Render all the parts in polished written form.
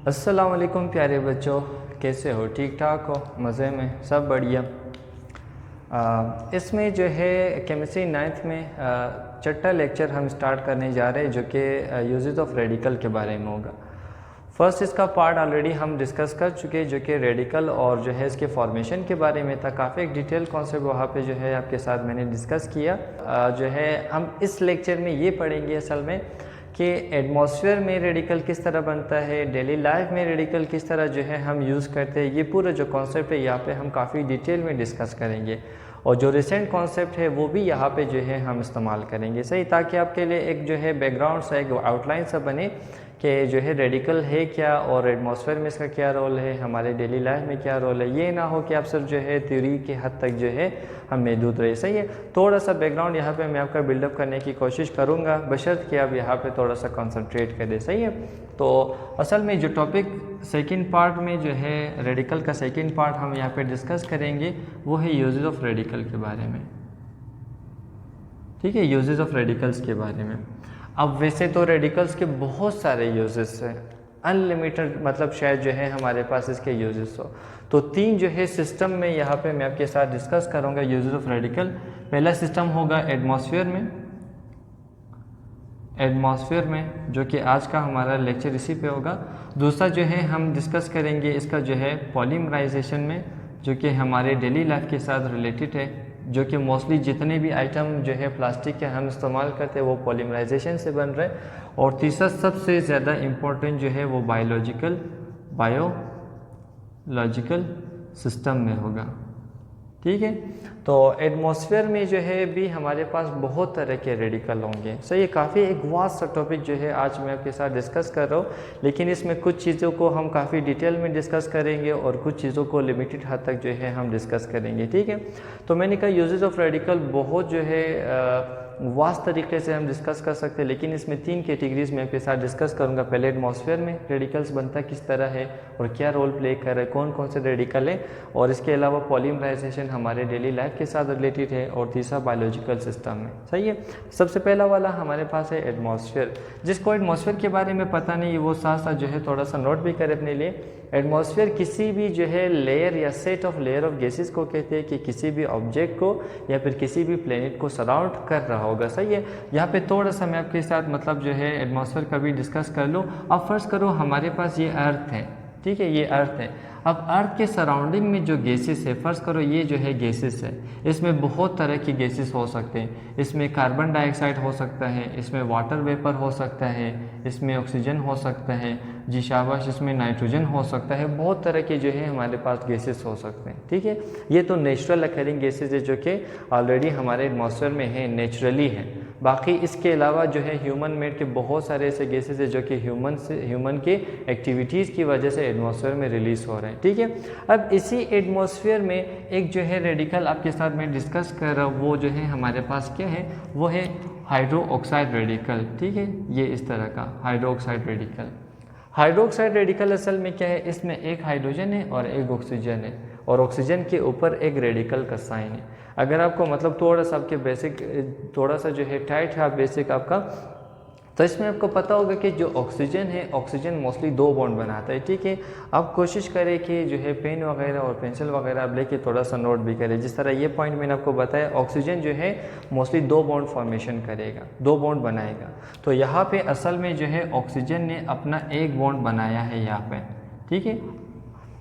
अस्सलाम वालेकुम प्यारे बच्चों, कैसे हो? ठीक ठाक हो? मज़े में? सब बढ़िया। इसमें जो है केमिस्ट्री नाइन्थ में छठा लेक्चर हम स्टार्ट करने जा रहे हैं जो कि यूजेस ऑफ रेडिकल के बारे में होगा। फर्स्ट इसका पार्ट ऑलरेडी हम डिस्कस कर चुके हैं जो कि रेडिकल और जो है इसके फॉर्मेशन के बारे में था। काफ़ी एक डिटेल कॉन्सेप्ट वहाँ पे जो है आपके साथ मैंने डिस्कस किया। जो है हम इस लेक्चर में ये पढ़ेंगे असल में कि एटमॉस्फेयर में रेडिकल किस तरह बनता है, डेली लाइफ में रेडिकल किस तरह जो है हम यूज़ करते हैं। ये पूरा जो कॉन्सेप्ट है यहाँ पे हम काफ़ी डिटेल में डिस्कस करेंगे और जो रिसेंट कॉन्सेप्ट है वो भी यहाँ पे जो है हम इस्तेमाल करेंगे, सही, ताकि आपके लिए एक जो है बैकग्राउंड सा एक आउटलाइन सा बने कि जो है रेडिकल है क्या और एटमॉस्फेयर में इसका क्या रोल है, हमारे डेली लाइफ में क्या रोल है। ये ना हो कि आप सिर्फ जो है थ्योरी के हद तक जो है हम महदूद रहे, सही है। थोड़ा सा बैकग्राउंड यहाँ पे मैं आपका बिल्डअप करने की कोशिश करूँगा, बशर्त कि आप यहाँ पे थोड़ा सा कंसंट्रेट करें, सही है। तो असल में जो टॉपिक सेकेंड पार्ट में जो है रेडिकल का सेकेंड पार्ट हम यहाँ पे डिस्कस करेंगे वो है यूजेस ऑफ रेडिकल के बारे में, ठीक है, यूजेस ऑफ रेडिकल्स के बारे में। अब वैसे तो रेडिकल्स के बहुत सारे यूजेस हैं, अनलिमिटेड, मतलब शायद जो है हमारे पास इसके यूजेस हो। तो तीन जो है सिस्टम में यहाँ पे मैं आपके साथ डिस्कस करूँगा यूजेस ऑफ रेडिकल। पहला सिस्टम होगा एटमॉस्फेयर में जो कि आज का हमारा लेक्चर इसी पे होगा। दूसरा जो है हम डिस्कस करेंगे इसका जो है पॉलीमराइजेशन में, जो कि हमारे डेली लाइफ के साथ रिलेटेड है, जो कि मोस्टली जितने भी आइटम जो है प्लास्टिक के हम इस्तेमाल करते हैं वो पॉलीमराइजेशन से बन रहे हैं। और तीसरा सबसे ज़्यादा इम्पोर्टेंट जो है वो बायोलॉजिकल सिस्टम में होगा, ठीक है। तो एटमॉस्फेयर में जो है भी हमारे पास बहुत तरह के रेडिकल होंगे, सही है। काफ़ी एक वास्ट सा टॉपिक जो है आज मैं आपके साथ डिस्कस कर रहा हूँ, लेकिन इसमें कुछ चीज़ों को हम काफ़ी डिटेल में डिस्कस करेंगे और कुछ चीज़ों को लिमिटेड हद तक जो है हम डिस्कस करेंगे, ठीक है। तो मैंने कहा यूजेस ऑफ रेडिकल बहुत जो है वास्ट तरीके से हम डिस्कस कर सकते हैं, लेकिन इसमें तीन कैटेगरीज में आपके साथ डिस्कस करूंगा। पहले एटमॉस्फेयर में रेडिकल्स बनता किस तरह है और क्या रोल प्ले कर रहा है, कौन कौन से रेडिकल है, और इसके अलावा पॉलीमराइजेशन हमारे डेली लाइफ के साथ रिलेटेड है, और तीसरा बायोलॉजिकल सिस्टम में, सही है। सबसे पहला वाला हमारे पास है एटमॉस्फेयर। जिसको एटमॉस्फेयर के बारे में पता नहीं वो साथ साथ जो है थोड़ा सा नोट भी करे अपने लिए। एटमॉस्फेयर किसी भी जो है लेयर या set of layer of gases को कहते हैं कि किसी भी ऑब्जेक्ट को या फिर किसी भी प्लेनेट को सराउंड कर रहा होगा, सही है। यहाँ पे थोड़ा सा मैं आपके साथ मतलब जो है एटमॉस्फेयर का भी डिस्कस कर लूँ। अब फर्स्ट करो हमारे पास ये अर्थ है, ठीक है, ये अर्थ है। अब अर्थ के सराउंडिंग में जो गैसेस है, फर्स्ट करो ये जो है गैसेस है, इसमें बहुत तरह की गैसेस हो सकते हैं। इसमें कार्बन डाइऑक्साइड हो सकता है, इसमें वाटर वेपर हो सकता है, इसमें ऑक्सीजन हो सकता है, जी शाबाश, इसमें नाइट्रोजन हो सकता है। बहुत तरह के जो है हमारे पास गैसेस हो सकते हैं, ठीक है। ये तो नेचुरल अकरिंग गैसेस है जो कि ऑलरेडी हमारे एटमॉस्फेयर में है, नेचुरली है। बाकी इसके अलावा जो है ह्यूमन मेड के बहुत सारे ऐसे गैसेस है जो कि ह्यूमन के एक्टिविटीज़ की वजह से एटमॉस्फेयर में रिलीज हो रहे हैं, ठीक है। अब इसी एटमॉस्फेयर में एक जो है रेडिकल आपके साथ मैं डिस्कस कर रहा हूँ, वो जो है हमारे पास क्या है, वो है हाइड्रोक्साइड रेडिकल, ठीक है। ये इस तरह का हाइड्रोक्साइड रेडिकल असल में क्या है, इसमें एक हाइड्रोजन है और एक ऑक्सीजन है, और ऑक्सीजन के ऊपर एक रेडिकल का साइन है। अगर आपको मतलब थोड़ा सा आपके बेसिक थोड़ा सा जो है टाइट है बेसिक आपका, तो इसमें आपको पता होगा कि जो ऑक्सीजन है, ऑक्सीजन मोस्टली दो बॉन्ड बनाता है, ठीक है। आप कोशिश करें कि जो है पेन वगैरह और पेंसिल वगैरह आप लेके थोड़ा सा नोट भी करें। जिस तरह ये पॉइंट मैंने आपको बताया, ऑक्सीजन जो है मोस्टली दो बॉन्ड फॉर्मेशन करेगा, दो बॉन्ड बनाएगा। तो यहाँ पे असल में जो है ऑक्सीजन ने अपना एक बॉन्ड बनाया है यहाँ पे, ठीक है।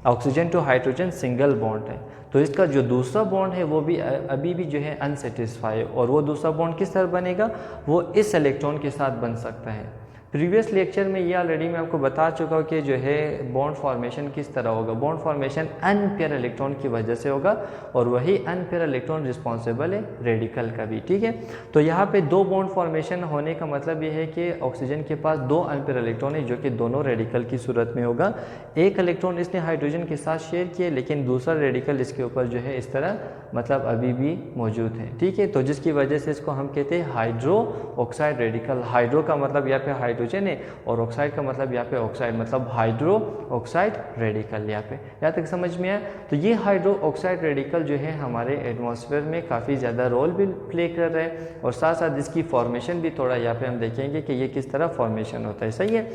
Oxygen to hydrogen single bond है, तो इसका जो दूसरा बॉन्ड है वो भी अभी भी जो है अनसेटिस्फाई, और वो दूसरा बॉन्ड किस तरह बनेगा, वो इस इलेक्ट्रॉन के साथ बन सकता है। प्रीवियस लेक्चर में ये ऑलरेडी मैं आपको बता चुका हूँ कि जो है बॉन्ड फॉर्मेशन किस तरह होगा। बॉन्ड फॉर्मेशन अनपेयर इलेक्ट्रॉन की वजह से होगा, और वही अनपेयर इलेक्ट्रॉन रिस्पॉन्सिबल है रेडिकल का भी, ठीक है। तो यहाँ पे दो बॉन्ड फॉर्मेशन होने का मतलब ये है कि ऑक्सीजन के पास दो अनपेयर इलेक्ट्रॉन है जो कि दोनों रेडिकल की सूरत में होगा। एक इलेक्ट्रॉन इसने हाइड्रोजन के साथ शेयर किए, लेकिन दूसरा रेडिकल इसके ऊपर जो है इस तरह मतलब अभी भी मौजूद है, ठीक है। तो जिसकी वजह से इसको हम कहते हैं हाइड्रो ऑक्साइड रेडिकल। हाइड्रो का मतलब यहाँ पे हाइड्रोजन हाइड्रोजन है, और ऑक्साइड का मतलब यहाँ पे ऑक्साइड मतलब हाइड्रो ऑक्साइड रेडिकल। यहाँ तक समझ में आया। तो ये हाइड्रो ऑक्साइड रेडिकल जो है हमारे एटमॉस्फेयर में काफ़ी ज़्यादा रोल भी प्ले कर रहे हैं, और साथ साथ इसकी फॉर्मेशन भी थोड़ा यहाँ पे हम देखेंगे कि ये किस तरह फॉर्मेशन होता है। सही है।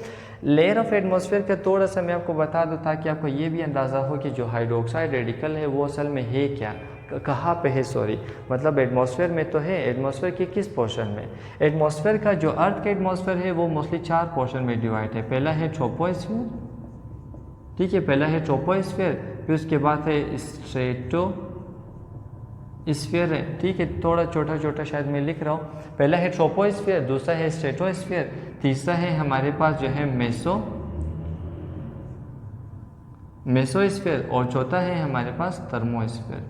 लेयर ऑफ एटमॉस्फेयर का थोड़ा सा मैं आपको बता दूँ ताकि आपको ये भी अंदाज़ा हो कि जो हाइड्रोक्साइड रेडिकल है वो असल में है क्या, कहाँ पे है, सॉरी मतलब एटमॉस्फेयर में तो है, एटमॉस्फेयर के किस पोर्शन में। एटमॉस्फेयर का जो अर्थ का एटमॉस्फेयर है वो मोस्टली 4 पोर्शन में डिवाइड है। पहला है ट्रोपोस्फीयर, ठीक है, पहला है ट्रोपोस्फीयर, फिर उसके बाद है स्ट्रेटोस्फीयर है, ठीक है, थोड़ा छोटा छोटा शायद मैं लिख रहा हूँ। पहला है ट्रोपोस्फीयर, दूसरा है स्ट्रेटोस्फीयर, तीसरा है हमारे पास जो है मेसोस्फीयर, और चौथा है हमारे पास थर्मोस्फीयर।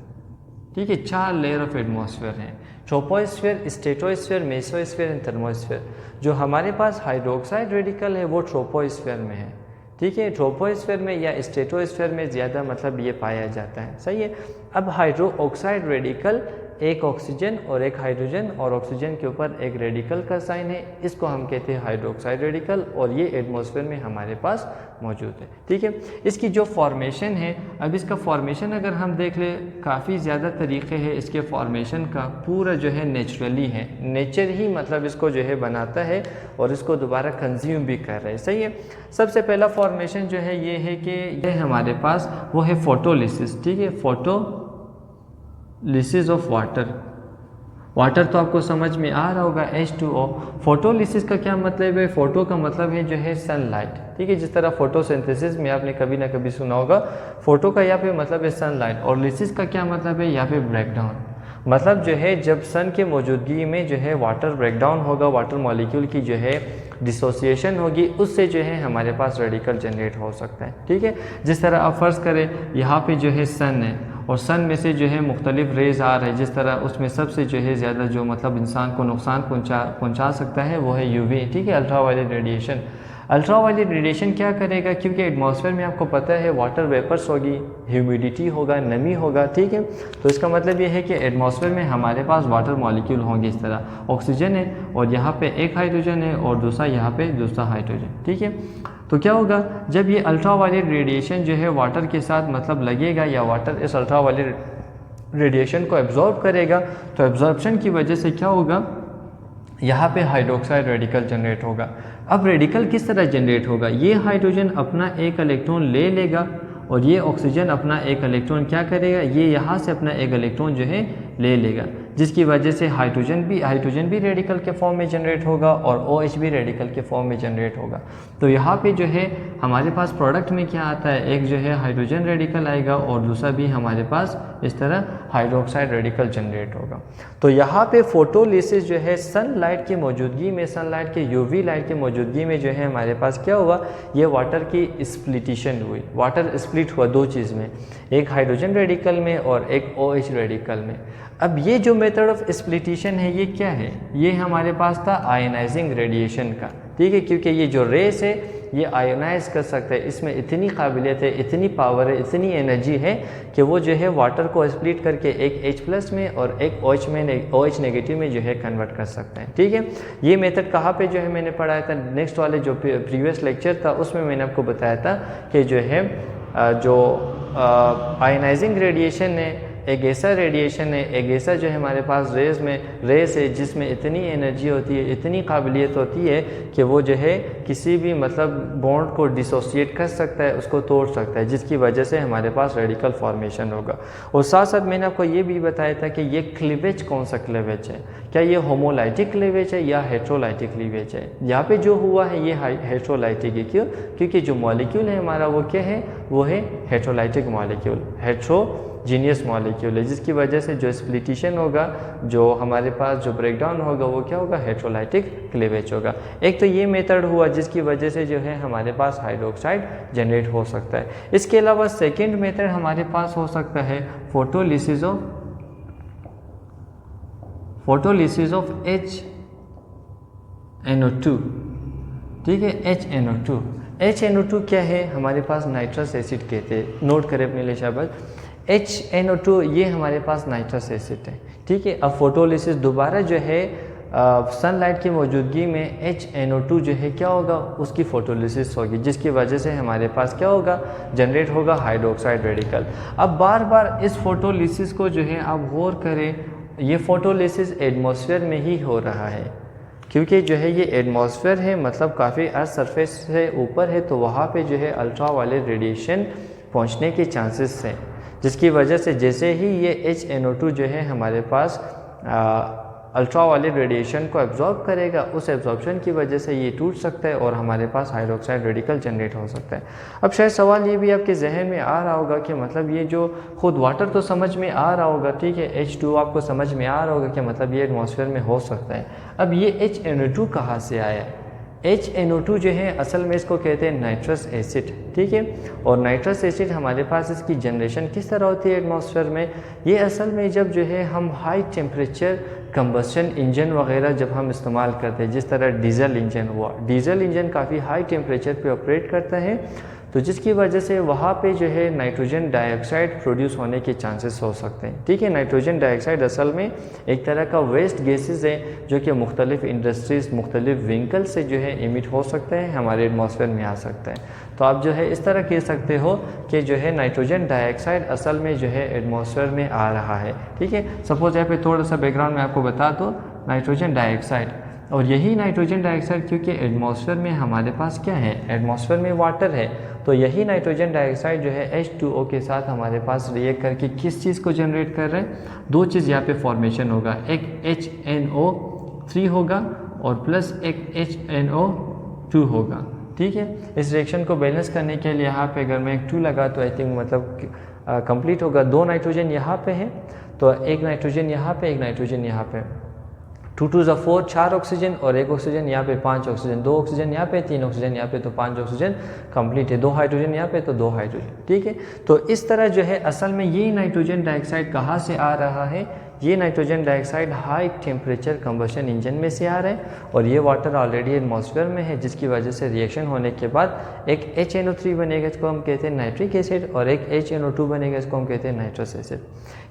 ठीक है, 4 लेयर ऑफ एटमॉस्फेयर हैं, troposphere, stratosphere, mesosphere and thermosphere. जो हमारे पास हाइड्रोक्साइड रेडिकल है वो ट्रोपोस्फीयर में है। ठीक है, ट्रोपोस्फीयर में या स्ट्रेटोस्फीयर में ज़्यादा मतलब ये पाया जाता है। सही है। अब हाइड्रो ऑक्साइड रेडिकल एक ऑक्सीजन और एक हाइड्रोजन और ऑक्सीजन के ऊपर एक रेडिकल का साइन है, इसको हम कहते हैं हाइड्रोक्साइड रेडिकल, और ये एटमॉस्फेयर में हमारे पास मौजूद है। ठीक है, इसकी जो फॉर्मेशन है, अब इसका फॉर्मेशन अगर हम देख ले काफ़ी ज़्यादा तरीक़े हैं इसके फॉर्मेशन का, पूरा जो है नेचुरली है, नेचर ही मतलब इसको जो है बनाता है और इसको दोबारा कंज्यूम भी कर रहा है। सही है। सबसे पहला फॉर्मेशन जो है ये है कि ये हमारे पास वो है फोटोलिसिस। ठीक है, फोटोलिसिस ऑफ वाटर तो आपको समझ में आ रहा होगा, H2O। फोटोलिसिस का क्या मतलब है? फोटो का मतलब है जो है सनलाइट। ठीक है, जिस तरह फोटोसिंथेसिस में आपने कभी ना कभी सुना होगा, फोटो का यहाँ पे मतलब है सनलाइट, और लिसिस का क्या मतलब है? यहाँ पे ब्रेकडाउन, मतलब जो है जब सन की मौजूदगी में जो है वाटर ब्रेकडाउन होगा, वाटर मॉलिक्यूल की जो है डिसोसिएशन होगी, उससे जो है हमारे पास रेडिकल जनरेट हो सकता है। ठीक है, जिस तरह आप फ़र्ज़ करें यहाँ पे जो है सन है और सन में से जो है मुख्तलिफ रेज़ आ रहे हैं, जिस तरह उसमें सबसे जो है ज़्यादा जो मतलब इंसान को नुकसान पहुँचा सकता है वो है यूवी। ठीक है, अल्ट्रावायलेट रेडिएशन। अल्ट्रावायलेट रेडिएशन क्या करेगा? क्योंकि एटमॉस्फेयर में आपको पता है वाटर वेपर्स होगी, ह्यूमिडिटी होगा, नमी होगा। ठीक है, तो इसका मतलब ये है कि एटमॉस्फेयर में हमारे पास वाटर मॉलिक्यूल होंगे। इस तरह ऑक्सीजन है और यहाँ पे एक हाइड्रोजन है और दूसरा यहाँ पे दूसरा हाइड्रोजन। ठीक है, तो क्या होगा जब ये अल्ट्रावायलेट रेडिएशन जो है वाटर के साथ मतलब लगेगा या वाटर इस अल्ट्रावायलेट रेडिएशन को एब्जॉर्ब करेगा, तो एब्जॉर्प्शन की वजह से क्या होगा, यहाँ पे हाइड्रोक्साइड रेडिकल जनरेट होगा। अब रेडिकल किस तरह जनरेट होगा? ये हाइड्रोजन अपना एक इलेक्ट्रॉन ले लेगा और ये ऑक्सीजन अपना एक इलेक्ट्रॉन क्या करेगा, ये यहाँ से अपना एक इलेक्ट्रॉन जो है ले लेगा, जिसकी वजह से हाइड्रोजन भी रेडिकल के फॉर्म में जनरेट होगा और OH भी रेडिकल के फॉर्म में जनरेट होगा। तो यहाँ पे जो है हमारे पास प्रोडक्ट में क्या आता है, एक जो है हाइड्रोजन रेडिकल आएगा और दूसरा भी हमारे पास इस तरह हाइड्रोक्साइड रेडिकल जनरेट होगा। तो यहाँ पे फोटोलिसिस जो है सनलाइट की मौजूदगी में, सनलाइट के UV लाइट की मौजूदगी में जो है हमारे पास क्या हुआ, ये वाटर की स्प्लिटेशन हुई। वाटर स्प्लिट हुआ 2 चीज़ में, एक हाइड्रोजन रेडिकल में और एक OH रेडिकल में। अब ये जो मेथड ऑफ स्प्लिटेशन है ये क्या है? ये हमारे पास था आयनाइजिंग रेडिएशन का। ठीक है, क्योंकि ये जो रेस है ये आयोनाइज कर सकता है, इसमें इतनी काबिलियत है, इतनी पावर है, इतनी एनर्जी है कि वो जो है वाटर को स्प्लिट करके एक H+ में और एक OH नेगेटिव में जो है कन्वर्ट कर सकते हैं। ठीक है, ये मेथड कहाँ पे जो है मैंने पढ़ाया था, नेक्स्ट वाले जो प्रीवियस लेक्चर था उसमें मैंने आपको बताया था कि जो है आयनाइजिंग रेडिएशन है, एक ऐसा रेडिएशन है, एक ऐसा जो है हमारे पास रेस है जिसमें इतनी एनर्जी होती है, इतनी काबिलियत होती है कि वो जो है किसी भी मतलब बॉन्ड को डिसोसिएट कर सकता है, उसको तोड़ सकता है, जिसकी वजह से हमारे पास रेडिकल फॉर्मेशन होगा। और साथ साथ मैंने आपको ये भी बताया था कि ये क्लीवेज कौन सा क्लीवेज है, क्या ये होमोलाइटिक क्लीवेज है या हेट्रोलाइटिक क्लीवेज है? यहाँ पे जो हुआ है ये हेट्रोलाइटिक है। क्यों? क्योंकि जो मॉलिक्यूल है हमारा वो क्या है, वो है हेट्रोलाइटिक मॉलिक्यूल, हेट्रोजीनियस मॉलिक्यूल है, जिसकी वजह से जो स्प्लिटेशन होगा, जो हमारे पास जो ब्रेकडाउन होगा वो क्या होगा, हेट्रोलाइटिक क्लीवेज होगा। एक तो ये मेथड हुआ जिसकी वजह से जो है हमारे पास हाइड्रोक्साइड जनरेट हो सकता है। इसके अलावा सेकेंड मेथड हमारे पास हो सकता है फोटोलिसिस ऑफ HNO2। ठीक है, HNO2 क्या है? हमारे पास नाइट्रस एसिड कहते हैं, नोट करें अपने लिए शाबाश। HNO2 ये हमारे पास नाइट्रस एसिड है। ठीक है, अब फोटोलिसिस दोबारा जो है सनलाइट की मौजूदगी में HNO2 जो है क्या होगा, उसकी फोटोलिसिस होगी, जिसकी वजह से हमारे पास क्या होगा, जनरेट होगा हाइड्रोक्साइड रेडिकल। अब बार बार इस फोटोलिसिस को जो है आप गौर करें, ये फोटोलिसिस एटमॉस्फेयर में ही हो रहा है, क्योंकि जो है ये एटमॉस्फेयर है, मतलब काफ़ी अर्थ सरफेस से ऊपर है, तो वहाँ पे जो है अल्ट्रा वायलेट रेडिएशन पहुँचने के चांसेस हैं, जिसकी वजह से जैसे ही ये HNO2 जो है हमारे पास अल्ट्रा वायलेट रेडिएशन को एब्जॉर्ब करेगा, उस एब्जॉर्प्शन की वजह से ये टूट सकता है और हमारे पास हाइड्रोक्साइड रेडिकल जनरेट हो सकता है। अब शायद सवाल ये भी आपके जहन में आ रहा होगा कि मतलब ये जो खुद वाटर तो समझ में आ रहा होगा, ठीक है, H2O आपको समझ में आ रहा होगा कि मतलब ये एटमॉस्फेयर में हो सकता है। अब ये HNO2 कहाँ से आया है? HNO2 जो है असल में इसको कहते हैं नाइट्रस एसिड, ठीक है, और नाइट्रस एसिड हमारे पास इसकी जनरेशन किस तरह होती है एटमॉस्फेयर में? ये असल में जब जो है हम हाई टेम्परेचर कंबस्शन इंजन वगैरह जब हम इस्तेमाल करते हैं, जिस तरह डीजल इंजन हुआ, डीजल इंजन काफ़ी हाई टेम्परेचर पे ऑपरेट करता है, तो जिसकी वजह से वहाँ पे जो है नाइट्रोजन डाइऑक्साइड प्रोड्यूस होने के चांसेस हो सकते हैं, ठीक है। नाइट्रोजन डाइऑक्साइड असल में एक तरह का वेस्ट गैसेस है जो कि मुख्तलिफ इंडस्ट्रीज़, मुख्तलिफ व्हीकल से जो है इमिट हो सकते हैं, हमारे एटमॉस्फेयर में आ सकते हैं। तो आप जो है इस तरह कह सकते हो कि जो है नाइट्रोजन डाइऑक्साइड असल में जो है एटमॉस्फेयर में आ रहा है, ठीक है। सपोज यहाँ पे थोड़ा सा बैकग्राउंड में आपको बता दो, नाइट्रोजन डाइऑक्साइड, और यही नाइट्रोजन डाइऑक्साइड क्योंकि एटमॉस्फेयर में हमारे पास क्या है, एटमॉस्फेयर में वाटर है, तो यही नाइट्रोजन डाइऑक्साइड जो है H2O के साथ हमारे पास रिएक्ट करके किस चीज़ को जनरेट कर रहे हैं, दो चीज़ यहाँ पे फॉर्मेशन होगा, एक HNO3 होगा और प्लस एक HNO2 होगा, ठीक है। इस रिएक्शन को बैलेंस करने के लिए यहाँ पे अगर मैं एक 2 लगा तो आई थिंक मतलब कंप्लीट होगा। 2 नाइट्रोजन यहाँ पे है, तो एक नाइट्रोजन यहाँ पे, एक नाइट्रोजन यहाँ पे, 2 2 4, 4 ऑक्सीजन और 1 ऑक्सीजन यहाँ पे, 5 ऑक्सीजन, 2 ऑक्सीजन यहाँ पे, 3 ऑक्सीजन यहाँ पे, तो 5 ऑक्सीजन कंप्लीट है, 2 हाइड्रोजन यहाँ पे तो 2 हाइड्रोजन, ठीक है। तो इस तरह जो है असल में ये नाइट्रोजन डाइऑक्साइड कहाँ से आ रहा है, ये nitrogen dioxide high temperature combustion engine में से आ रहा है, और ये वाटर ऑलरेडी एटमॉस्फेयर में है, जिसकी वजह से रिएक्शन होने के बाद एक HNO3 बनेगा, इसको हम कहते हैं नाइट्रिक एसिड, और एक HNO2 बनेगा, इसको हम कहते हैं नाइट्रस एसिड।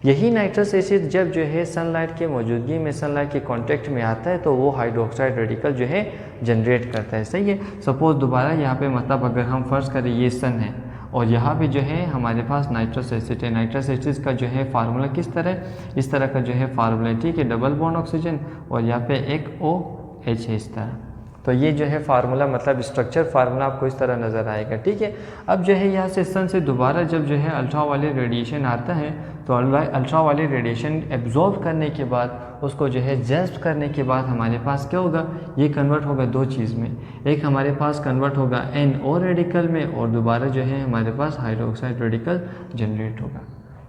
यही नाइट्रस एसिड जब जो है सनलाइट के मौजूदगी में, सनलाइट के कॉन्टेक्ट में आता है, तो वो हाइड्रोक्साइड रेडिकल जो है जनरेट करता है, सही है। सपोज दोबारा यहाँ पे मतलब अगर हम फर्ज करें ये सन है और यहाँ पे जो है हमारे पास नाइट्रस एसिड है, नाइट्रस एसिड का जो है फार्मूला किस तरह, इस तरह का जो है फार्मूला, ठीक है, डबल बॉन्ड ऑक्सीजन और यहाँ पे एक OH है इस तरह, तो ये जो है फार्मूला मतलब स्ट्रक्चर फार्मूला आपको इस तरह नज़र आएगा, ठीक है। अब जो है यहाँ से सन से दोबारा जब जो है अल्ट्रा वायलेट रेडिएशन आता है, तो अल्ट्रा वायलेट रेडिएशन एब्जॉर्ब करने के बाद, उसको जो है जज्ब करने के बाद हमारे पास क्या होगा, ये कन्वर्ट होगा दो चीज़ में, एक हमारे पास कन्वर्ट होगा NO रेडिकल में, और दोबारा जो है हमारे पास हाइड्रोक्साइड रेडिकल जनरेट होगा।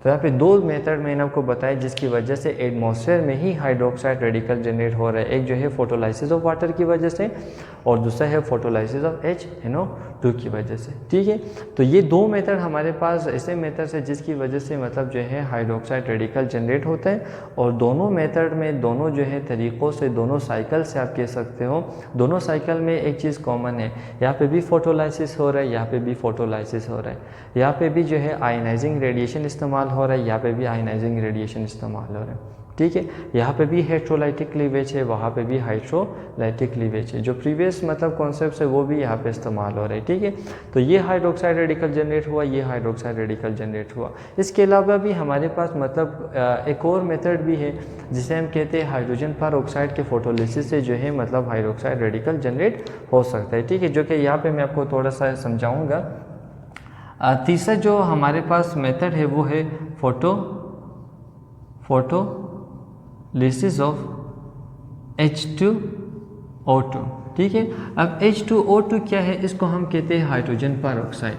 तो यहाँ पे 2 मेथड मैंने आपको बताया जिसकी वजह से एटमॉस्फेयर में ही हाइड्रोक्साइड रेडिकल जनरेट हो रहा है, एक जो है फोटोलाइसिस ऑफ वाटर की वजह से, और दूसरा है फोटोलाइसिस ऑफ HNO2 की वजह से, ठीक है। तो ये 2 मेथड हमारे पास ऐसे मेथड्स है जिसकी वजह से मतलब जो है हाइड्रोक्साइड रेडिकल जनरेट होता है, और दोनों मेथड में, दोनों जो है तरीक़ों से, दोनों साइकिल से आप कह सकते हो, दोनों साइकिल में एक चीज़ कॉमन है, यहाँ पे भी फोटोलाइसिस हो रहा है, यहाँ पे भी फोटोलाइसिस हो रहा है, यहाँ पे भी जो है आयनाइजिंग रेडिएशन इस्तेमाल हो रहा है, यहाँ पे भी आयनाइजिंग रेडिएशन इस्तेमाल हो रहा है, ठीक है। यहाँ पे भी हेट्रोलाइटिक क्लीवेज है, वहाँ पे भी हाइड्रोलाइटिक क्लीवेज है, जो प्रीवियस मतलब कॉन्सेप्ट है वो भी यहाँ पे इस्तेमाल हो रहा है, ठीक है। तो ये हाइड्रोक्साइड रेडिकल जनरेट हुआ, ये हाइड्रोक्साइड रेडिकल जनरेट हुआ। इसके अलावा भी हमारे पास मतलब एक और मेथड भी है जिसे हम कहते हैं हाइड्रोजन पर ऑक्साइड के फोटोलिसिस से जो है मतलब हाइड्रोक्साइड रेडिकल जनरेट हो सकता है, ठीक है, जो कि यहाँ पर मैं आपको थोड़ा सा समझाऊँगा। तीसरा जो हमारे पास मेथड है वो है फोटोलिसिस ऑफ H2O2, ठीक है। अब H2O2 क्या है, इसको हम कहते हैं हाइड्रोजन पर ऑक्साइड।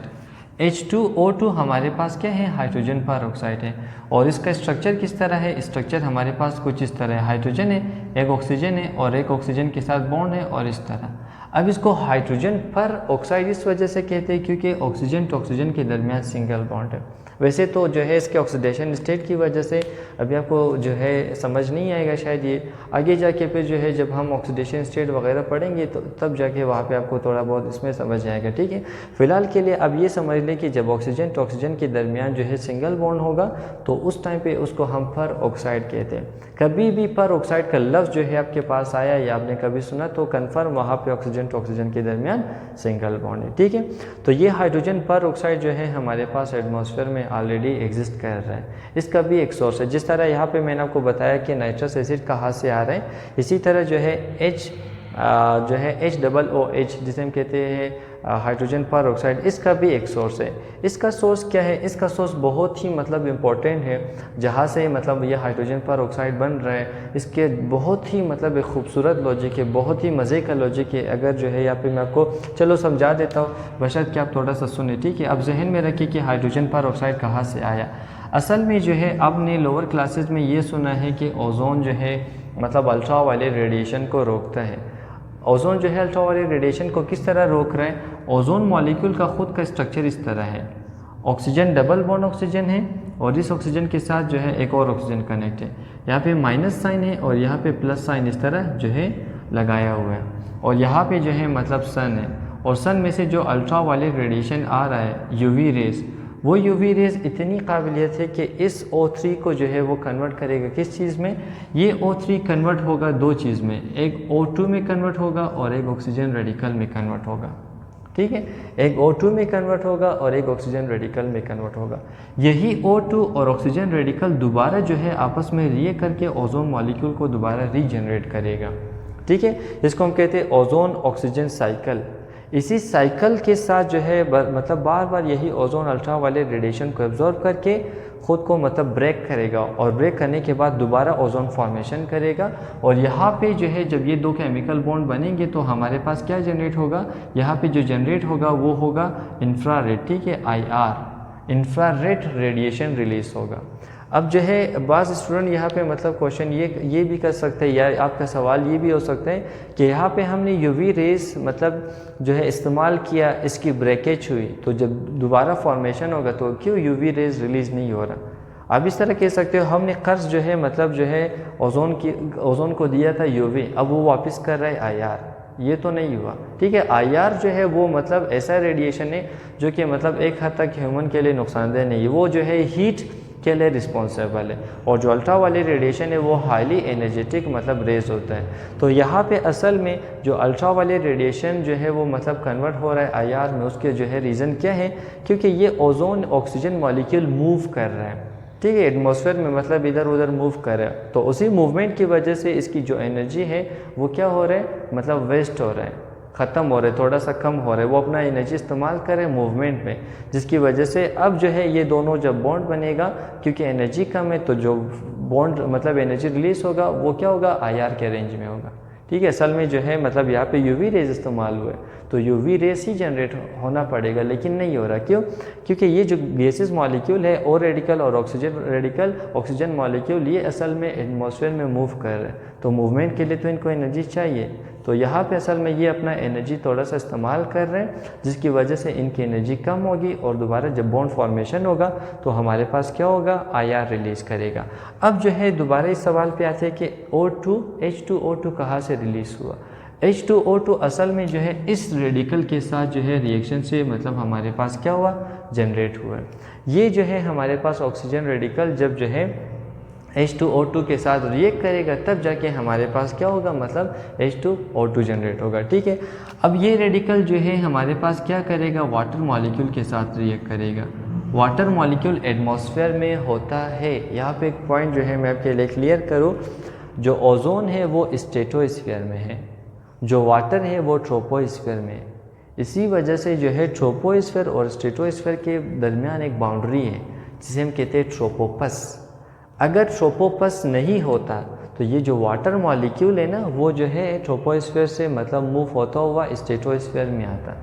H2O2 हमारे पास क्या है, हाइड्रोजन पर ऑक्साइड है, और इसका स्ट्रक्चर किस तरह है, स्ट्रक्चर हमारे पास कुछ इस तरह है, हाइड्रोजन है, एक ऑक्सीजन है, और एक ऑक्सीजन के साथ बॉन्ड है, और इस तरह। अब इसको हाइड्रोजन पर ऑक्साइड इस वजह से कहते हैं क्योंकि ऑक्सीजन तो ऑक्सीजन के दरमियान सिंगल बॉन्ड है। वैसे तो जो है इसके ऑक्सीडेशन स्टेट की वजह से अभी आपको जो है समझ नहीं आएगा शायद ये, आगे जाके फिर जो है जब हम ऑक्सीडेशन स्टेट वगैरह पढ़ेंगे तो तब जाके वहाँ पे आपको थोड़ा बहुत इसमें समझ आएगा, ठीक है। फिलहाल के लिए अब ये समझ लें कि जब ऑक्सीजन तो ऑक्सीजन के दरमियान जो है सिंगल बॉन्ड होगा तो उस टाइम पे उसको हम पर ऑक्साइड कहते हैं। कभी भी पर ऑक्साइड का लफ्ज़ जो है आपके पास आया या आपने कभी सुना तो कन्फर्म वहाँ पे ऑक्सीजन तो ऑक्सीजन के दरमियान सिंगल बॉन्ड है, ठीक है। तो ये हाइड्रोजन पर ऑक्साइड जो है हमारे पास एटमॉस्फेयर में ऑलरेडी एग्जिस्ट कर रहा है। इसका भी एक सोर्स है, जिस तरह यहाँ पे मैंने आपको बताया कि नाइट्रस एसिड कहाँ से आ रहे हैं, इसी तरह जो है जो है HOOH जिसे हम कहते हैं हाइड्रोजन पर ऑक्साइड, इसका भी एक सोर्स है। इसका सोर्स क्या है? इसका सोर्स बहुत ही मतलब इम्पोर्टेंट है, जहाँ से मतलब ये हाइड्रोजन पर ऑक्साइड बन रहा है। इसके बहुत ही मतलब एक खूबसूरत लॉजिक है, बहुत ही मज़े का लॉजिक है। अगर जो है यहाँ पे मैं आपको चलो समझा देता हूँ, बशर्ते कि आप थोड़ा सा सुने, ठीक है। अब जहन में रखिए कि हाइड्रोजन पर ऑक्साइड कहाँ से आया। असल में जो है आपने लोअर क्लासेस में ये सुना है कि ओजोन जो है मतलब अल्ट्रा वायलेट रेडिएशन को रोकता है। ओजोन जो है अल्ट्रा वायलेट रेडिएशन को किस तरह रोक रहा है? ओजोन मॉलिक्यूल का खुद का स्ट्रक्चर इस तरह है, ऑक्सीजन डबल बॉन्ड ऑक्सीजन है और इस ऑक्सीजन के साथ जो है एक और ऑक्सीजन कनेक्ट है। यहाँ पे माइनस साइन है और यहाँ पे प्लस साइन इस तरह जो है लगाया हुआ है, और यहाँ पे जो है मतलब सन है, और सन में से जो अल्ट्रा वायलेट रेडिएशन आ रहा है यूवी रेज, वो यूवी रेज इतनी काबिलियत है कि इस O3 को जो है वो कन्वर्ट करेगा किस चीज़ में? ये O3 कन्वर्ट होगा दो चीज़ में, एक O2 में कन्वर्ट होगा और एक ऑक्सीजन रेडिकल में कन्वर्ट होगा, ठीक है। एक O2 में कन्वर्ट होगा और एक ऑक्सीजन रेडिकल में कन्वर्ट होगा। यही O2 और ऑक्सीजन रेडिकल दोबारा जो है आपस में रिएक्ट करके ओजोन मॉलिक्यूल को दोबारा रीजनरेट करेगा, ठीक है। इसको हम कहते हैं ओजोन ऑक्सीजन साइकिल। इसी साइकिल के साथ जो है मतलब बार बार यही ओजोन अल्ट्रा वायलेट रेडिएशन को एब्जॉर्ब करके ख़ुद को मतलब ब्रेक करेगा, और ब्रेक करने के बाद दोबारा ओजोन फॉर्मेशन करेगा। और यहाँ पे जो है जब ये दो केमिकल बॉन्ड बनेंगे तो हमारे पास क्या जनरेट होगा? यहाँ पे जो जनरेट होगा वो होगा इंफ्रारेड, ठीक है, IR, इंफ्रारेड रेडिएशन रिलीज होगा। अब जो है बाज़ स्टूडेंट यहाँ पे मतलब क्वेश्चन ये भी कर सकते हैं, या आपका सवाल ये भी हो सकता है कि यहाँ पे हमने यूवी रेज मतलब जो है इस्तेमाल किया, इसकी ब्रेकेज हुई, तो जब दोबारा फॉर्मेशन होगा तो क्यों यूवी रेज रिलीज़ नहीं हो रहा? आप इस तरह कह सकते हो हमने कर्ज जो है मतलब जो है ओजोन को दिया था यूवी, अब वो वापस कर रहा है IR, ये तो नहीं हुआ, ठीक है। IR जो है वो मतलब ऐसा रेडिएशन है जो कि मतलब एक हद तक ह्यूमन के लिए नुकसानदेह नहीं है, वो जो है हीट के लिए रिस्पॉन्सिबल है, और जो अल्ट्रा वायलेट रेडिएशन है वो हाईली एनर्जेटिक मतलब रेज होता है। तो यहाँ पे असल में जो अल्ट्रा वायलेट रेडिएशन जो है वो मतलब कन्वर्ट हो रहा है IR में, उसके जो है रीज़न क्या है? क्योंकि ये ओजोन ऑक्सीजन मॉलिक्यूल मूव कर रहा है, ठीक है, एटमॉस्फेयर में मतलब इधर उधर मूव कर रहा है, तो उसी मूवमेंट की वजह से इसकी जो एनर्जी है वो क्या हो रहा है? मतलब वेस्ट हो रहा है, ख़त्म हो रहा है, थोड़ा सा कम हो रहा है, वो अपना एनर्जी इस्तेमाल करे मूवमेंट में, जिसकी वजह से अब जो है ये दोनों जब बॉन्ड बनेगा, क्योंकि एनर्जी कम है तो जो बॉन्ड मतलब एनर्जी रिलीज होगा वो क्या होगा? IR के रेंज में होगा, ठीक है। असल में जो है मतलब यहाँ पे यूवी रेज इस्तेमाल हुआ है तो यूवी रेज ही जनरेट होना पड़ेगा, लेकिन नहीं हो रहा। क्यों? क्योंकि ये जो गैसेस मॉलिक्यूल है O रेडिकल और ऑक्सीजन रेडिकल, ऑक्सीजन मॉलिक्यूल, ये असल में एटमॉस्फेयर में मूव कर रहे हैं, तो मूवमेंट के लिए तो इनको एनर्जी चाहिए, तो यहाँ पे असल में ये अपना एनर्जी थोड़ा सा इस्तेमाल कर रहे हैं, जिसकी वजह से इनकी एनर्जी कम होगी, और दोबारा जब बॉन्ड फॉर्मेशन होगा तो हमारे पास क्या होगा? IR रिलीज़ करेगा। अब जो है दोबारा इस सवाल पे आते हैं कि H2O2 कहाँ से रिलीज़ हुआ? H2O2 असल में जो है इस रेडिकल के साथ जो है रिएक्शन से मतलब हमारे पास क्या हुआ? जनरेट हुआ। ये जो है हमारे पास ऑक्सीजन रेडिकल जब जो है H2O2 के साथ रिएक्ट करेगा तब जाके हमारे पास क्या होगा? मतलब H2O2 जनरेट होगा, ठीक है। अब ये रेडिकल जो है हमारे पास क्या करेगा? वाटर मॉलिक्यूल के साथ रिएक्ट करेगा। वाटर मॉलिक्यूल एटमॉस्फेयर में होता है। यहाँ पे एक पॉइंट जो है मैं आपके लिए क्लियर करूँ, जो ओजोन है वो स्ट्रेटोस्फीयर में है, जो वाटर है वो ट्रोपोस्फीयर में है। इसी वजह से जो है ट्रोपोस्फीयर और स्ट्रेटोस्फीयर के दरमियान एक बाउंड्री है जिसे हम कहते हैं ट्रोपोपस। अगर ट्रोपोपस नहीं होता तो ये जो वाटर मॉलिक्यूल है ना वो जो है ट्रोपोस्फीयर से मतलब मूव होता हुआ स्ट्रेटोस्फीयर में आता,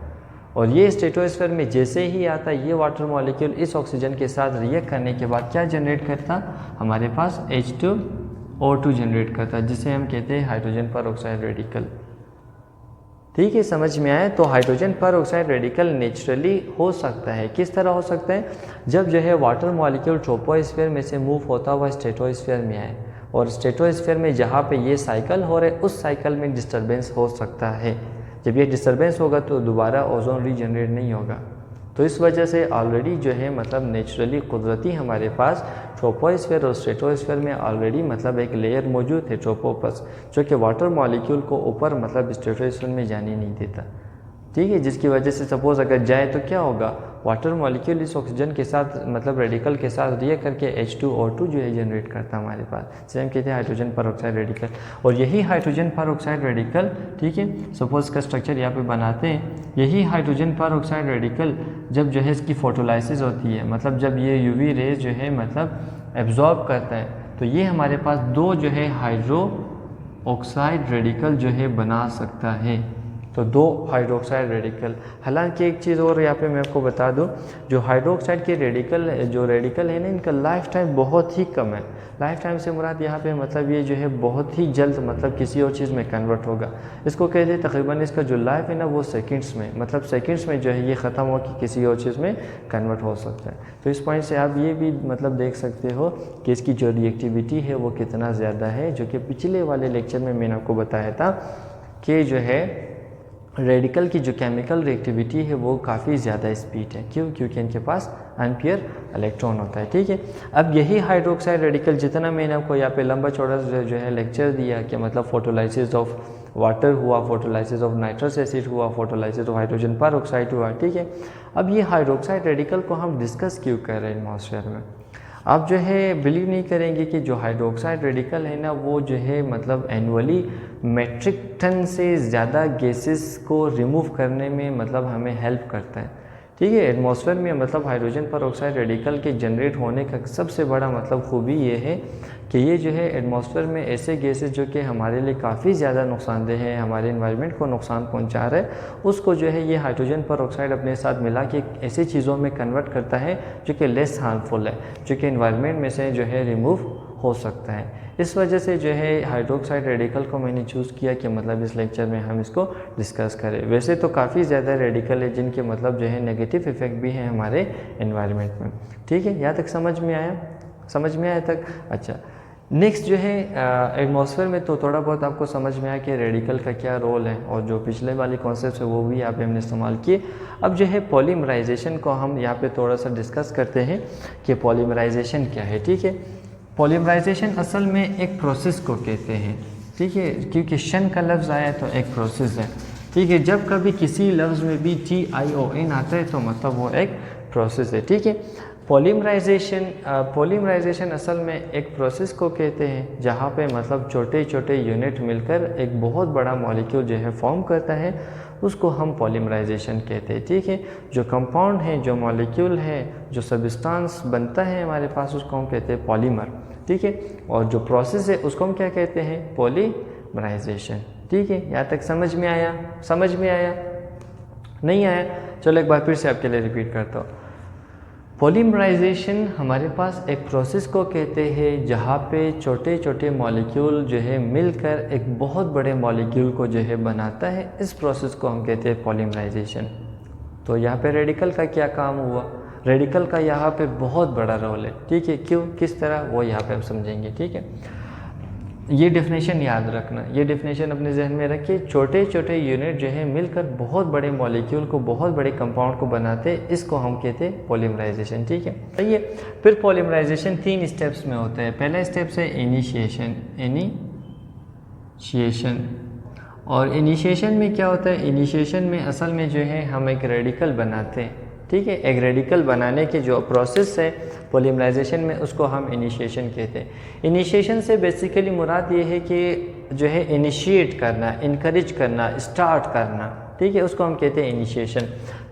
और ये स्ट्रेटोस्फीयर में जैसे ही आता ये वाटर मॉलिक्यूल इस ऑक्सीजन के साथ रिएक्ट करने के बाद क्या जनरेट करता? हमारे पास H2O2 जनरेट करता, जिसे हम कहते हैं हाइड्रोजन पर ऑक्साइड रेडिकल, ठीक है, समझ में आया। तो हाइड्रोजन पर ऑक्साइड रेडिकल नेचुरली हो सकता है। किस तरह हो सकता है? जब जो है वाटर मॉलिक्यूल ट्रोपोस्फीयर में से मूव होता हुआ स्ट्रेटोस्फीयर में आए, और स्ट्रेटोस्फीयर में जहाँ पे ये साइकिल हो रहे उस साइकिल में डिस्टर्बेंस हो सकता है। जब ये डिस्टर्बेंस होगा तो दोबारा ओजोन रीजनरेट नहीं होगा। तो इस वजह से ऑलरेडी जो है मतलब नेचुरली कुदरती हमारे पास ट्रोपोस्फीयर और स्ट्रेटोस्फीयर में ऑलरेडी मतलब एक लेयर मौजूद है ट्रोपोपस, जो कि वाटर मॉलिक्यूल को ऊपर मतलब स्ट्रेटोस्फीयर में जाने नहीं देता। ठीक है, जिसकी वजह से सपोज अगर जाए तो क्या होगा, वाटर मॉलिक्यूल इस ऑक्सीजन के साथ मतलब रेडिकल के साथ रिएक्ट करके H2O2 जो है जनरेट करता है हमारे पास, जिसे हम कहते हैं हाइड्रोजन पर ऑक्साइड रेडिकल। और यही हाइड्रोजन पर ऑक्साइड रेडिकल, ठीक है, सपोज का स्ट्रक्चर यहाँ पे बनाते हैं, यही हाइड्रोजन पर ऑक्साइड रेडिकल जब जो है इसकी फोटोलाइसिस होती है, मतलब जब ये UV रेज जो है मतलब एब्जॉर्ब करता है, तो ये हमारे पास दो जो है हाइड्रो ऑक्साइड रेडिकल जो है बना सकता है। तो दो हाइड्रोक्साइड रेडिकल। हालांकि एक चीज़ और यहाँ पे मैं आपको बता दूँ, जो हाइड्रोक्साइड के रेडिकल है ना, इनका लाइफ टाइम बहुत ही कम है। लाइफ टाइम से मुराद यहाँ पे मतलब ये जो है बहुत ही जल्द मतलब किसी और चीज़ में कन्वर्ट होगा। इसको कहते हैं तकरीबन इसका जो लाइफ है ना वो सेकंड्स में, मतलब सेकंड्स में जो है ये ख़त्म हो कि किसी और चीज़ में कन्वर्ट हो सकता है। तो इस पॉइंट से आप ये भी मतलब देख सकते हो कि इसकी जो रिएक्टिविटी है वो कितना ज़्यादा है, जो कि पिछले वाले लेक्चर में मैंने आपको बताया था कि जो है रेडिकल की जो केमिकल रिएक्टिविटी है वो काफ़ी ज़्यादा स्पीड है। क्यों? क्योंकि इनके पास अनपेयर इलेक्ट्रॉन होता है। ठीक है, अब यही हाइड्रोक्साइड रेडिकल, जितना मैंने आपको यहाँ पे लंबा चौड़ा जो है लेक्चर दिया कि मतलब फोटोलाइसिस ऑफ वाटर हुआ, फोटोलाइसिस ऑफ नाइट्रस एसिड हुआ, फोटोलाइसिस ऑफ हाइड्रोजन पर ऑक्साइड हुआ। ठीक है, अब ये हाइड्रोक्साइड रेडिकल को हम डिस्कस क्यों कर रहे हैं एटमॉस्फेयर में? आप जो है बिलीव नहीं करेंगे कि जो हाइड्रोक्साइड रेडिकल है ना वो जो है मतलब एनुअली मेट्रिक टन से ज़्यादा गैसेस को रिमूव करने में मतलब हमें हेल्प करता है। ठीक है, एटमॉस्फेयर में मतलब हाइड्रोजन पर ऑक्साइड रेडिकल के जनरेट होने का सबसे बड़ा मतलब खूबी ये है कि ये जो है एटमॉस्फेयर में ऐसे गैसेस जो कि हमारे लिए काफ़ी ज़्यादा नुकसानदेह है, हमारे इन्वायरमेंट को नुकसान पहुंचा रहा है, उसको जो है ये हाइड्रोजन पर ऑक्साइड अपने साथ मिला के ऐसी चीज़ों में कन्वर्ट करता है जो कि लेस हार्मफुल है, जो कि इन्वायरमेंट में से जो है रिमूव हो सकता है। इस वजह से जो है हाइड्रोक्साइड रेडिकल को मैंने चूज़ किया कि मतलब इस लेक्चर में हम इसको डिस्कस करें। वैसे तो काफ़ी ज़्यादा रेडिकल है जिनके मतलब जो है नेगेटिव इफेक्ट भी है हमारे एनवायरनमेंट में। ठीक है, यहाँ तक समझ में आया? समझ में आया तक? अच्छा, नेक्स्ट जो है एटमॉस्फेयर में तो थोड़ा बहुत आपको समझ में आया कि रेडिकल का क्या रोल है, और जो पिछले वाले कॉन्सेप्ट है वो भी यहाँ पे हमने इस्तेमाल किए। अब जो है पॉलीमराइजेशन को हम यहाँ पे थोड़ा सा डिस्कस करते हैं कि पॉलीमराइजेशन क्या है। ठीक है, पॉलीमराइजेशन असल में एक प्रोसेस को कहते हैं। ठीक है, क्योंकि शन का लफ्ज़ आया तो एक प्रोसेस है। ठीक है, जब कभी किसी लफ्ज़ में भी TION आता है तो मतलब वो एक प्रोसेस है। ठीक है, पॉलीमराइजेशन असल में एक प्रोसेस को कहते हैं जहाँ पे मतलब छोटे छोटे यूनिट मिलकर एक बहुत बड़ा मॉलिक्यूल जो है फॉर्म करता है, उसको हम पॉलीमराइजेशन कहते हैं। ठीक है, जो कंपाउंड है, जो मॉलिक्यूल है, जो सब्सटेंस बनता है हमारे पास, उसको हम कहते हैं पॉलीमर। ठीक है, और जो प्रोसेस है उसको हम क्या कहते हैं? पॉलीमराइजेशन। ठीक है, यहाँ तक समझ में आया? समझ में आया? नहीं आया? चलो एक बार फिर से आपके लिए रिपीट करता हूँ। पॉलीमराइजेशन हमारे पास एक प्रोसेस को कहते हैं जहाँ पे छोटे छोटे मॉलिक्यूल जो है मिलकर एक बहुत बड़े मॉलिक्यूल को जो है बनाता है। इस प्रोसेस को हम कहते हैं पॉलीमराइजेशन। तो यहाँ पे रेडिकल का क्या काम हुआ? रेडिकल का यहाँ पे बहुत बड़ा रोल है। ठीक है, क्यों, किस तरह, वो यहाँ पे हम समझेंगे। ठीक है, ये डेफिनेशन याद रखना, ये डेफिनेशन अपने जहन में रखिए। छोटे छोटे यूनिट जो है मिलकर बहुत बड़े मॉलिक्यूल को, बहुत बड़े कंपाउंड को बनाते हैं, इसको हम कहते हैं पॉलीमराइजेशन। ठीक है, सही है। फिर पॉलीमराइजेशन 3 स्टेप्स में होता है। पहला स्टेप है इनिशिएशन। और इनिशिएशन में क्या होता है? इनिशिएशन में असल में जो है हम एक रेडिकल बनाते हैं। ठीक है, एक रेडिकल बनाने के जो प्रोसेस है पॉलीमराइजेशन में, उसको हम इनिशिएशन कहते हैं। इनिशिएशन से बेसिकली मुराद ये है कि जो है इनिशिएट करना, इनकरेज करना, स्टार्ट करना। ठीक है, उसको हम कहते हैं इनिशिएशन।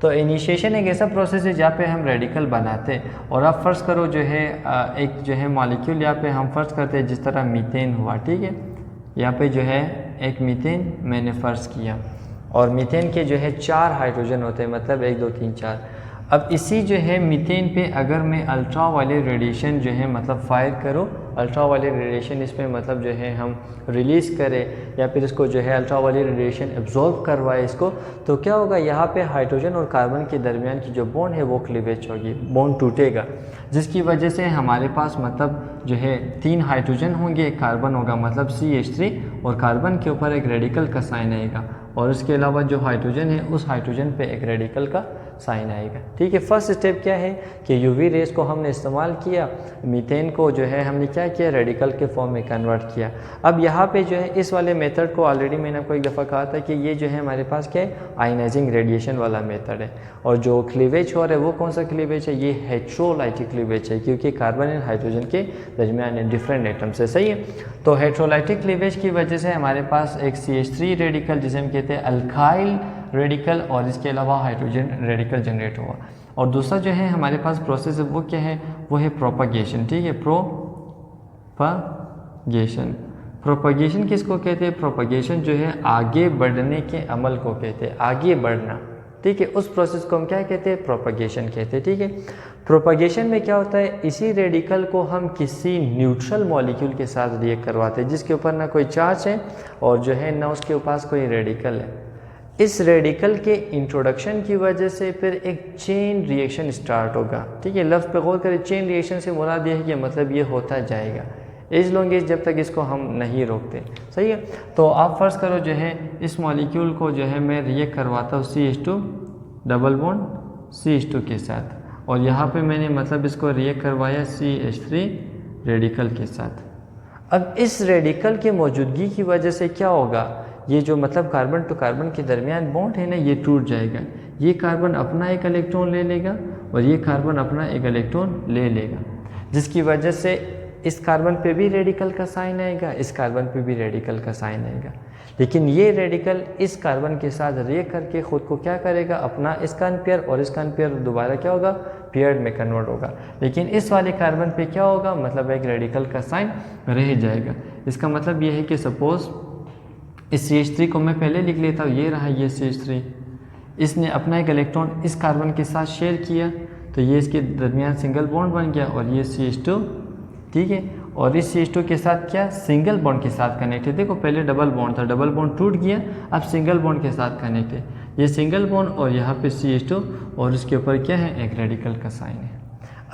तो इनिशिएशन एक ऐसा प्रोसेस है जहाँ पे हम रेडिकल बनाते हैं। और आप फ़र्ज़ करो जो है एक जो है मॉलिक्यूल यहाँ पे हम फ़र्ज़ करते हैं जिस तरह मीथेन हुआ। ठीक है, यहाँ पे जो है एक मीथेन मैंने फ़र्ज़ किया, और मीथेन के जो है 4 हाइड्रोजन होते हैं, मतलब 1 2 3 4। अब इसी जो है मीथेन पे अगर मैं अल्ट्रा वायलेट रेडिएशन जो है मतलब फायर करूँ अल्ट्रावायलेट रेडिएशन इसमें मतलब जो है हम रिलीज़ करें या फिर इसको जो है अल्ट्रावायलेट रेडिएशन एब्जॉर्ब करवाए इसको, तो क्या होगा, यहाँ पे हाइड्रोजन और कार्बन के दरमियान की जो बॉन्ड है वो क्लीवेज होगी, बॉन्ड टूटेगा, जिसकी वजह से हमारे पास मतलब जो है 3 हाइड्रोजन होंगे, एक कार्बन होगा मतलब CH3, और कार्बन के ऊपर एक रेडिकल का साइन आएगा, और उसके अलावा जो हाइड्रोजन है उस हाइड्रोजन पे एक रेडिकल का साइन आएगा। ठीक है, फर्स्ट स्टेप क्या है कि यूवी रेस को हमने इस्तेमाल किया, मीथेन को जो है हमने क्या किया, रेडिकल के फॉर्म में कन्वर्ट किया। अब यहाँ पे जो है इस वाले मेथड को ऑलरेडी मैंने आपको एक दफ़ा कहा था कि ये जो है हमारे पास क्या है, आयनाइजिंग रेडिएशन वाला मेथड है, और जो क्लीवेज हो रहा है वो कौन सा क्लीवेज है, ये हेट्रोलाइटिक क्लीवेज है, क्योंकि कार्बन एंड हाइड्रोजन के दरमियान डिफरेंट एटम्स है। सही है, तो हेट्रोलाइटिक क्लीवेज की वजह से हमारे पास एक CH3 रेडिकल जिसे हम कहते हैं अल्काइल रेडिकल, और इसके अलावा हाइड्रोजन रेडिकल जनरेट हुआ। और दूसरा जो है हमारे पास प्रोसेस है वो क्या है, वो है प्रोपगेशन। ठीक है, प्रोपगेशन, प्रोपगेशन किसको कहते हैं, प्रोपगेशन जो है आगे बढ़ने के अमल को कहते हैं, आगे बढ़ना। ठीक है, उस प्रोसेस को हम क्या कहते हैं, प्रोपगेशन कहते हैं। ठीक है, प्रोपगेशन में क्या होता है, इसी रेडिकल को हम किसी न्यूट्रल मॉलिक्यूल के साथ रिएक्ट करवाते हैं जिसके ऊपर ना कोई चार्ज है और जो है ना उसके पास कोई रेडिकल है। इस रेडिकल के इंट्रोडक्शन की वजह से फिर एक चेन रिएक्शन स्टार्ट होगा। ठीक है, लफ्ज़ पे गौर करें, चेन रिएक्शन से मुराद ये है कि मतलब ये होता जाएगा एज लॉन्ग एज जब तक इसको हम नहीं रोकते। सही है, तो आप फ़र्ज़ करो जो है इस मॉलिक्यूल को जो है मैं रिएक्ट करवाता हूँ CH2 डबल बॉन्ड CH2 के साथ, और यहाँ पे मैंने मतलब इसको रिएक्ट करवाया CH3 रेडिकल के साथ। अब इस रेडिकल के मौजूदगी की वजह से क्या होगा, ये जो मतलब कार्बन टू कार्बन के दरमियान बॉन्ड है ना, ये टूट जाएगा। ये कार्बन अपना एक इलेक्ट्रॉन ले लेगा और ये कार्बन अपना एक इलेक्ट्रॉन ले लेगा, जिसकी वजह से इस कार्बन पे भी रेडिकल का साइन आएगा, इस कार्बन पे भी रेडिकल का साइन आएगा। लेकिन ये रेडिकल इस कार्बन के साथ रिएक्ट करके ख़ुद को क्या करेगा, अपना इसका पेयर और इसका पेयर दोबारा क्या होगा, पेयर्ड में कन्वर्ट होगा। लेकिन इस वाले कार्बन पे क्या होगा, मतलब एक रेडिकल का साइन रह जाएगा। इसका मतलब ये है कि सपोज़ इस CH3 को मैं पहले लिख लेता हूँ, ये रहा ये CH3, इसने अपना एक इलेक्ट्रॉन इस कार्बन के साथ शेयर किया तो ये इसके दरमियान सिंगल बॉन्ड बन गया और ये CH2। ठीक है, और इस CH2 के साथ क्या, सिंगल बॉन्ड के साथ कनेक्ट है। देखो पहले डबल बॉन्ड था, डबल बॉन्ड टूट गया, अब सिंगल बॉन्ड के साथ कनेक्ट है। ये सिंगल बॉन्ड और यहाँ पे CH2 और इसके ऊपर क्या है, एक रेडिकल का साइन है।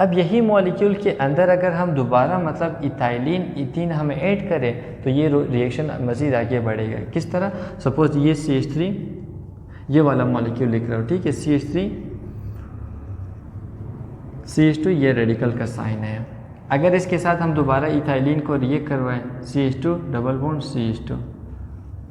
अब यही मॉलिक्यूल के अंदर अगर हम दोबारा मतलब इथाइलिन इथीन हम ऐड करें तो ये रिएक्शन मज़ीद आगे बढ़ेगा। किस तरह, सपोज ये CH3 ये वाला मॉलिक्यूल लिख रहा हूँ। ठीक है, CH3 CH2 ये रेडिकल का साइन है। अगर इसके साथ हम दोबारा इथाइलिन को रिएक्ट करवाएं CH2 डबल बॉन्ड CH2,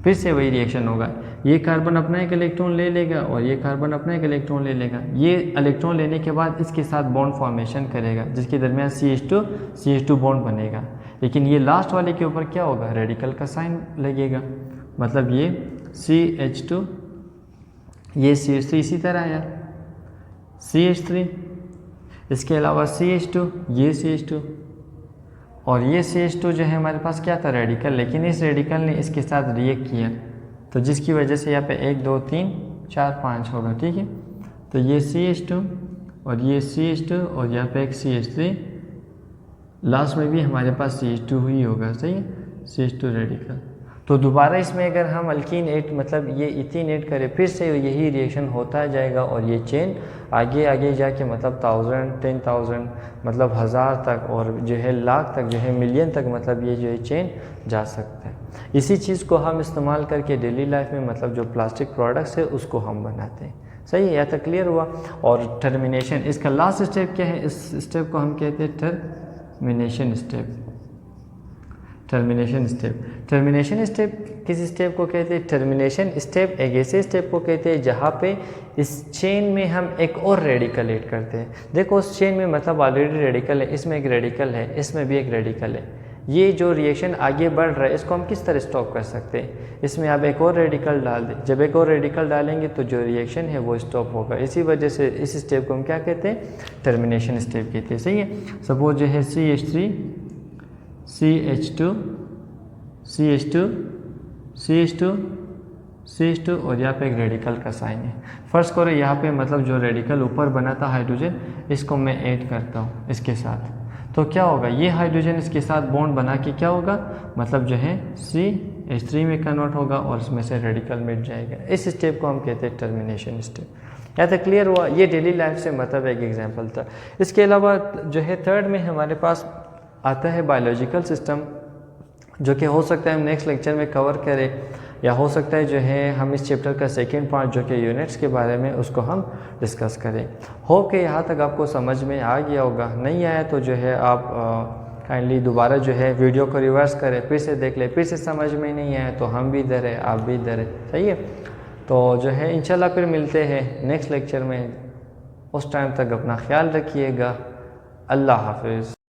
फिर से वही रिएक्शन होगा। ये कार्बन अपना एक इलेक्ट्रॉन ले लेगा और ये कार्बन अपना एक इलेक्ट्रॉन ले लेगा। ये इलेक्ट्रॉन लेने के बाद इसके साथ बॉन्ड फॉर्मेशन करेगा जिसके दरमियान CH2 बॉन्ड बनेगा। लेकिन ये लास्ट वाले के ऊपर क्या होगा, रेडिकल का साइन लगेगा। मतलब ये CH2 ये CH3 इसी तरह आया CH3, इसके अलावा CH2 ये CH2 और ये CH2 जो है हमारे पास क्या था, रेडिकल। लेकिन इस रेडिकल ने इसके साथ रिएक्ट किया तो जिसकी वजह से यहाँ पे 1 2 3 4 5 होगा। ठीक है, तो ये CH2 और ये CH2 और यहाँ पे एक CH3, लास्ट में भी हमारे पास CH2 ही होगा। सही है, CH2 रेडिकल। तो दोबारा इसमें अगर हम अल्कीन ऐड मतलब ये इथीन ऐड करें फिर से यही रिएक्शन होता जाएगा और ये चेन आगे आगे जाके मतलब 1000 10,000 मतलब 1000 तक और जो है लाख तक जो है मिलियन तक मतलब ये जो है चेन जा सकता है। इसी चीज़ को हम इस्तेमाल करके डेली लाइफ में मतलब जो प्लास्टिक प्रोडक्ट्स है उसको हम बनाते हैं। सही है, या तक क्लियर हुआ। और टर्मिनेशन, इसका लास्ट स्टेप क्या है, इस स्टेप को हम कहते हैं termination step. Termination step, termination step किस स्टेप को कहते हैं, टर्मिनेशन स्टेप एक ऐसे स्टेप को कहते हैं जहाँ पे इस चेन में हम एक और रेडिकल ऐड करते हैं। देखो उस चेन में मतलब ऑलरेडी रेडिकल है, इसमें एक रेडिकल है, इसमें भी एक रेडिकल है। ये जो रिएक्शन आगे बढ़ रहा है इसको हम किस तरह स्टॉप कर सकते हैं, इसमें आप एक और रेडिकल डाल दें। जब एक और रेडिकल डालेंगे तो जो रिएक्शन है वो स्टॉप होगा। इसी वजह से इस स्टेप को हम क्या कहते हैं, टर्मिनेशन स्टेप कहते हैं। सही है, सपोज जो है CH3 CH2 और यहाँ पे एक रेडिकल का साइन है। फर्स्ट करो यहाँ पे मतलब जो रेडिकल ऊपर बना था हाइड्रोजन, इसको मैं ऐड करता हूँ इसके साथ। तो क्या होगा, ये हाइड्रोजन इसके साथ बॉन्ड बना के क्या होगा, मतलब जो है CH3 में कन्वर्ट होगा और इसमें से रेडिकल मिट जाएगा। इस स्टेप को हम कहते हैं टर्मिनेशन स्टेप। या तो क्लियर हुआ, ये डेली लाइफ से मतलब एक एग्जांपल था। इसके अलावा जो है थर्ड में हमारे पास आता है बायोलॉजिकल सिस्टम, जो कि हो सकता है हम नेक्स्ट लेक्चर में कवर करें, या हो सकता है जो है हम इस चैप्टर का सेकंड पार्ट जो कि यूनिट्स के बारे में उसको हम डिस्कस करें। होप कि यहाँ तक आपको समझ में आ गया होगा। नहीं आया तो जो है आप काइंडली दोबारा जो है वीडियो को रिवर्स करें, फिर से देख लें, फिर से समझ में नहीं आया तो हम भी इधर है, आप भी इधर है, सही है। तो जो है इंशाल्लाह फिर मिलते हैं नेक्स्ट लेक्चर में। उस टाइम तक अपना ख्याल रखिएगा। अल्लाह हाफिज़।